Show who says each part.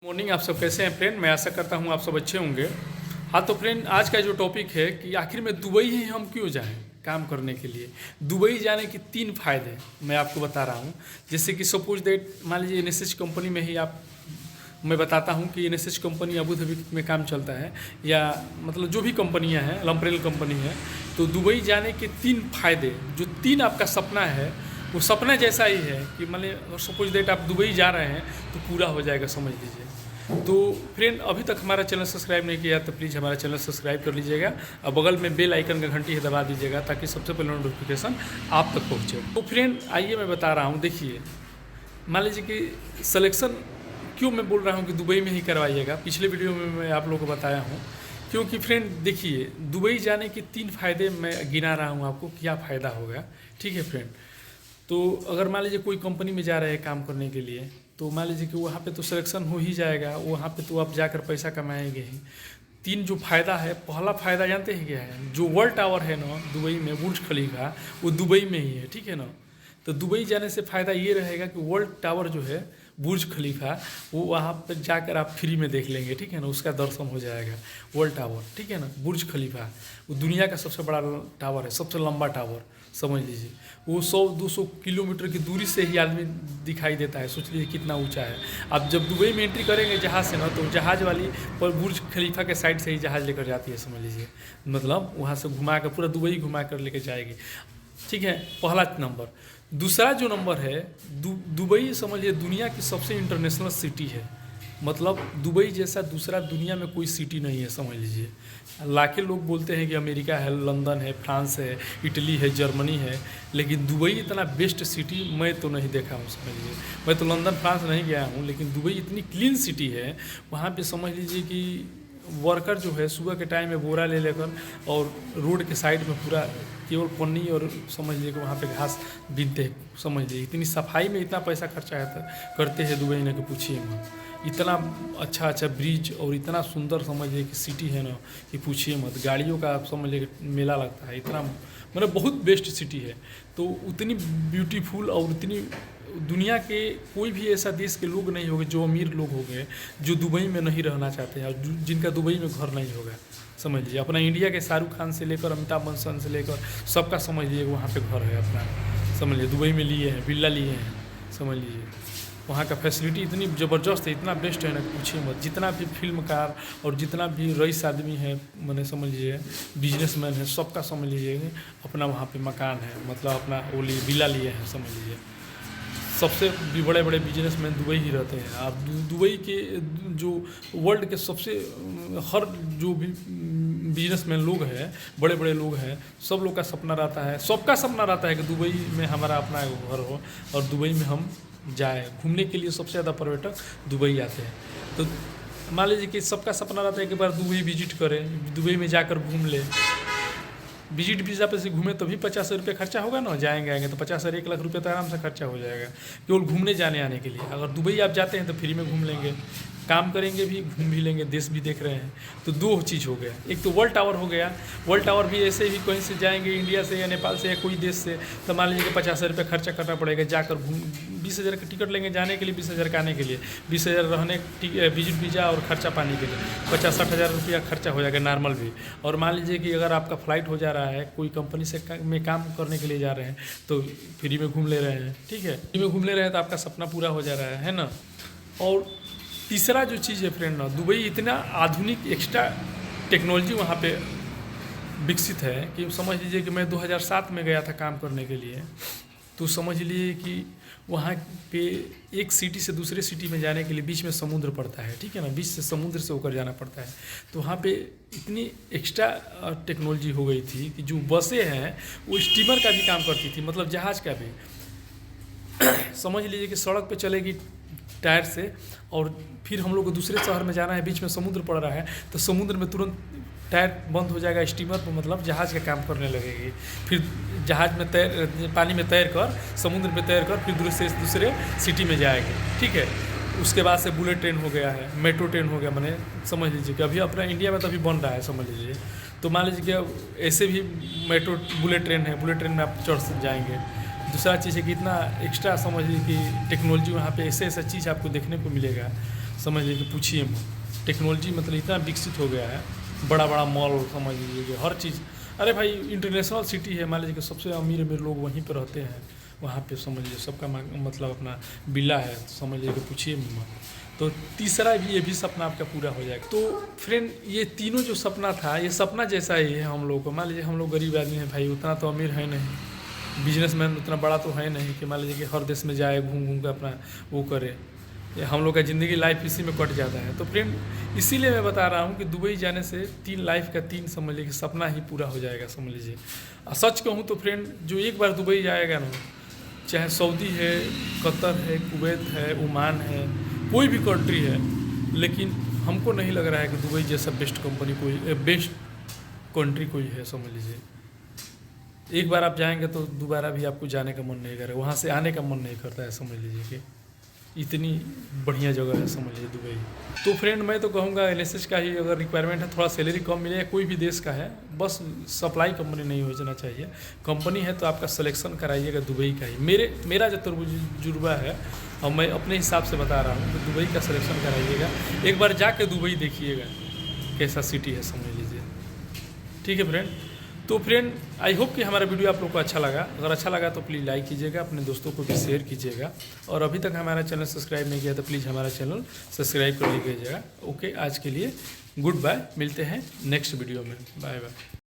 Speaker 1: Morning. आप सब कैसे हैं फ्रेंड? मैं आशा करता हूं आप सब अच्छे होंगे। हाँ तो फ्रेंड, आज का जो टॉपिक है कि आखिर में दुबई ही हम क्यों जाएं काम करने के लिए। दुबई जाने के 3 फ़ायदे मैं आपको बता रहा हूं। जैसे कि सपोज दैट मान लीजिए एनएसएस कंपनी में ही आप, मैं बताता हूं कि एनएसएस कंपनी अबू धाबी में काम चलता है, या मतलब जो भी कंपनियां हैं, लम्परेल कंपनी है। तो दुबई जाने के 3 फ़ायदे, जो 3 आपका सपना है वो सपना जैसा ही है कि मान लीजिए सपोज दैट आप दुबई जा रहे हैं तो पूरा हो जाएगा, समझ लीजिए। तो फ्रेंड, अभी तक हमारा चैनल सब्सक्राइब नहीं किया तो प्लीज़ हमारा चैनल सब्सक्राइब कर लीजिएगा और बगल में बेल आइकन का घंटी है दबा दीजिएगा ताकि सबसे पहले नोटिफिकेशन आप तक पहुँचे। तो फ्रेंड आइए मैं बता रहा हूँ। देखिए, मान लीजिए कि सिलेक्शन क्यों मैं बोल रहा हूँ कि दुबई में ही करवाइएगा। पिछले वीडियो में मैं आप लोगों को बताया हूँ क्योंकि फ्रेंड देखिए, दुबई जाने के 3 फ़ायदे मैं गिना रहा हूँ आपको, क्या फ़ायदा होगा। ठीक है फ्रेंड, तो अगर मान लीजिए कोई कंपनी में जा रहे हैं काम करने के लिए, तो मान लीजिए कि वहाँ पे तो सिलेक्शन हो ही जाएगा, वहाँ पे तो आप जाकर पैसा कमाएंगे ही। 3 जो फ़ायदा है, पहला फ़ायदा जानते हैं क्या है? जो वर्ल्ड टावर है ना दुबई में, बुर्ज खलीफा, वो दुबई में ही है। ठीक है ना। तो दुबई जाने से फ़ायदा ये रहेगा कि वर्ल्ड टावर जो है, बुर्ज खलीफा, वो वहाँ पर जाकर आप फ्री में देख लेंगे। ठीक है ना, उसका दर्शन हो जाएगा। वर्ल्ड टावर, ठीक है ना, बुर्ज खलीफा वो दुनिया का सबसे बड़ा टावर है, सबसे लंबा टावर, समझ लीजिए। वो 100-200 किलोमीटर की दूरी से ही आदमी दिखाई देता है। सोच लीजिए कितना ऊंचा है। आप जब दुबई में एंट्री करेंगे जहाज़ से ना, तो जहाज़ वाली पर बुर्ज खलीफा के साइड से ही जहाज़ लेकर जाती है, समझ लीजिए। मतलब वहाँ से घुमा कर, पूरा दुबई घुमा कर लेकर जाएगी। ठीक है, पहला नंबर। दूसरा जो नंबर है, दुबई समझिए दुनिया की सबसे इंटरनेशनल सिटी है। मतलब दुबई जैसा दूसरा दुनिया में कोई सिटी नहीं है, समझ लीजिए। लाखे लोग बोलते हैं कि अमेरिका है, लंदन है, फ्रांस है, इटली है, जर्मनी है, लेकिन दुबई इतना बेस्ट सिटी मैं तो नहीं देखा हूँ, समझ लीजिए। मैं तो लंदन फ्रांस नहीं गया हूँ, लेकिन दुबई इतनी क्लीन सिटी है। वहाँ पे समझ लीजिए कि वर्कर जो है सुबह के टाइम में बोरा ले लेकर और रोड के साइड में पूरा केवल पन्नी और समझ लीजिए कि वहाँ पे घास बीनते हैं, समझ लीजिए। इतनी सफाई में इतना पैसा खर्चा करते हैं दुबई ने कि पूछिए मत। इतना अच्छा अच्छा ब्रिज और इतना सुंदर समझ लीजिए कि सिटी है ना कि पूछिए मत। गाड़ियों का आप समझ लीजिए मेला लगता है, इतना मतलब बहुत बेस्ट सिटी है। तो उतनी ब्यूटीफुल और उतनी दुनिया के कोई भी ऐसा देश के लोग नहीं होंगे, जो अमीर लोग होंगे, जो दुबई में नहीं रहना चाहते हैं और जिनका दुबई में घर नहीं होगा, समझ लीजिए। अपना इंडिया के शाहरुख खान से लेकर अमिताभ बच्चन से लेकर सबका समझ लीजिए वहाँ पे घर है अपना, समझ लीजिए। दुबई में लिए हैं, विला लिए हैं, समझ लीजिए। वहाँ का फैसिलिटी इतनी ज़बरदस्त है, इतना बेस्ट है ना पूछिए मत। जितना भी फिल्मकार और जितना भी रईस आदमी है, मैंने समझ लीजिए बिजनेसमैन है, सबका समझ लीजिए अपना वहाँ पे मकान है, मतलब अपना वो लिए विला लिए हैं, समझ लीजिए। सबसे भी बड़े बड़े बिजनेसमैन दुबई ही रहते हैं। आप दुबई के जो वर्ल्ड के सबसे हर जो भी बिजनेसमैन लोग हैं, बड़े बड़े लोग हैं, सब लोग का सपना रहता है, सबका सपना रहता है कि दुबई में हमारा अपना घर हो और दुबई में हम जाएं घूमने के लिए। सबसे ज़्यादा पर्यटक दुबई आते हैं। तो मान लीजिए कि सबका सपना रहता है कि एक बार दुबई विजिट करें, दुबई में जाकर घूम लें। विजिट वीज़ा पे से घूमें तो भी 50 रुपये खर्चा होगा ना, जाएंगे आएंगे तो 50 और 1 लाख रुपये तो आराम से खर्चा हो जाएगा केवल घूमने जाने आने के लिए। अगर दुबई आप जाते हैं तो फ्री में घूम लेंगे, काम करेंगे भी, घूम भी लेंगे, देश भी देख रहे हैं। तो 2 चीज़ हो गया। एक तो वर्ल्ड टावर हो गया। वर्ल्ड टावर भी ऐसे ही कहीं से जाएंगे इंडिया से या नेपाल से या कोई देश से, तो मान लीजिए कि 50 रुपये खर्चा करना पड़ेगा जाकर घूम। 20,000 का टिकट लेंगे जाने के लिए, 20,000 का आने के लिए, 20,000 रहने विजिट वीज़ा और खर्चा पानी के लिए 50-60 हज़ार रुपया खर्चा हो जाएगा नॉर्मल भी। और मान लीजिए कि अगर आपका फ्लाइट हो जा रहा है, कोई कंपनी से में काम करने के लिए जा रहे हैं, तो फ्री में घूम ले रहे हैं। ठीक है, फ्री में घूम ले रहे हैं तो आपका सपना पूरा हो जा रहा है ना। और तीसरा जो चीज़ है फ्रेंड ना, दुबई इतना आधुनिक एक्स्ट्रा टेक्नोलॉजी वहाँ पे विकसित है कि समझ लीजिए कि मैं 2007 में गया था काम करने के लिए। तो समझ लीजिए कि वहाँ पे एक सिटी से दूसरे सिटी में जाने के लिए बीच में समुद्र पड़ता है, ठीक है ना, बीच से समुद्र से होकर जाना पड़ता है। तो वहाँ पे इतनी एक्स्ट्रा टेक्नोलॉजी हो गई थी कि जो बसें हैं वो स्टीमर का भी काम करती थी, मतलब जहाज़ का भी। समझ लीजिए कि सड़क पे चलेगी टायर से, और फिर हम लोग को दूसरे शहर में जाना है, बीच में समुद्र पड़ रहा है, तो समुद्र में तुरंत टायर बंद हो जाएगा स्टीमर पर, मतलब जहाज़ का काम करने लगेगी। फिर जहाज़ में पानी में तैर कर, समुद्र में तैर कर, फिर दूसरे सिटी में जाएगी। ठीक है, उसके बाद से बुलेट ट्रेन हो गया है, मेट्रो ट्रेन हो गया। मैंने समझ लीजिए कि अभी अपना इंडिया में तो अभी बन रहा है, समझ लीजिए। तो मान लीजिए कि ऐसे भी मेट्रो बुलेट ट्रेन है, बुलेट ट्रेन में आप चढ़ जाएंगे। दूसरा चीज़ है कि इतना एक्स्ट्रा समझ लीजिए कि टेक्नोलॉजी वहाँ पे ऐसे ऐसा चीज़ आपको देखने को मिलेगा। समझ लीजिए कि पूछिए मत। टेक्नोलॉजी मतलब इतना विकसित हो गया है, बड़ा बड़ा मॉल समझ लीजिए कि हर चीज़। अरे भाई इंटरनेशनल सिटी है, मान लीजिए कि सबसे अमीर अमीर लोग वहीं पर रहते हैं, वहाँ पे समझ लीजिए सबका मतलब अपना विला है, समझ लीजिए कि पूछिए मत। तो तीसरा भी ये भी सपना आपका पूरा हो जाएगा। तो फ्रेंड ये तीनों जो सपना था, ये सपना जैसा ही है हम लोग को। मान लीजिए हम लोग गरीब आदमी हैं भाई, उतना तो अमीर है नहीं, बिजनेसमैन उतना बड़ा तो है नहीं कि मान लीजिए कि हर देश में जाए घूम घूम कर अपना वो करे। ये हम लोग का ज़िंदगी लाइफ इसी में कट जाता है। तो फ्रेंड इसीलिए मैं बता रहा हूँ कि दुबई जाने से तीन लाइफ का तीन समझ लीजिए कि सपना ही पूरा हो जाएगा समझ लीजिए। और सच कहूँ तो फ्रेंड जो एक बार दुबई जाएगा ना, चाहे सऊदी है, कतर है, कुवैत है, ओमान है, कोई भी कंट्री है, लेकिन हमको नहीं लग रहा है कि दुबई जैसा बेस्ट कंपनी कोई बेस्ट कंट्री कोई है समझ लीजिए। एक बार आप जाएंगे तो दोबारा भी आपको जाने का मन नहीं करेगा, वहाँ से आने का मन नहीं करता है समझ लीजिए कि इतनी बढ़िया जगह है समझ लीजिए दुबई। तो फ्रेंड मैं तो कहूँगा एलएसएस का ही अगर रिक्वायरमेंट है, थोड़ा सैलरी कम मिले या कोई भी देश का है, बस सप्लाई कंपनी नहीं हो जाना चाहिए। कंपनी है तो आपका सिलेक्शन कराइएगा दुबई का ही। मेरा जो तजुर्बा है और मैं अपने हिसाब से बता रहा हूँ कि दुबई का सिलेक्शन कराइएगा, एक बार जाके दुबई देखिएगा कैसा सिटी है समझ लीजिए। ठीक है फ्रेंड। तो फ्रेंड आई होप कि हमारा वीडियो आप लोग को अच्छा लगा। अगर अच्छा लगा तो प्लीज़ लाइक कीजिएगा, अपने दोस्तों को भी शेयर कीजिएगा, और अभी तक हमारा चैनल सब्सक्राइब नहीं किया तो प्लीज़ हमारा चैनल सब्सक्राइब कर लीजिएगा। ओके, आज के लिए गुड बाय, मिलते हैं नेक्स्ट वीडियो में, बाय बाय।